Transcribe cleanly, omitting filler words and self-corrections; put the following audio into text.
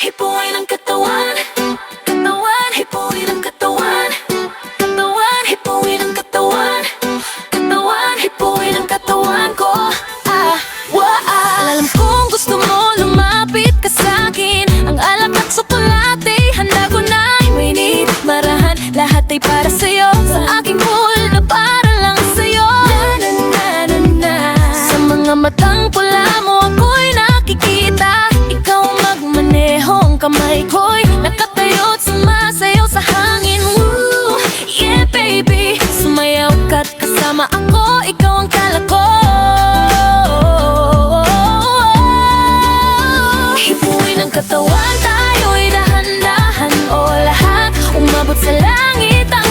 hipuin ang katawan. Katawan, hipuin ang katawan. Katawan, hipuin ang katawan. Katawan, hipuin ang katawan ko. Alam kong gusto mo lumapit ka sa'kin. Ang alak at tsokolate, handa ko na iwinit. Marahan, lahat ay para sa'yo. Sa aking pool na para lang sa'yo. Na na na na. Sa mga matang pula mo ako'y nakikita. Ikaw ang magmaneho, ang kamay ko'y nakatayo't sumasayaw sa hangin. Woo, yeah baby, sumayaw ka't kasama ako. Ikaw ang kalako. Hipuin ang katawan, tayo'y dahan-dahan. O lahat, umabot sa langit ang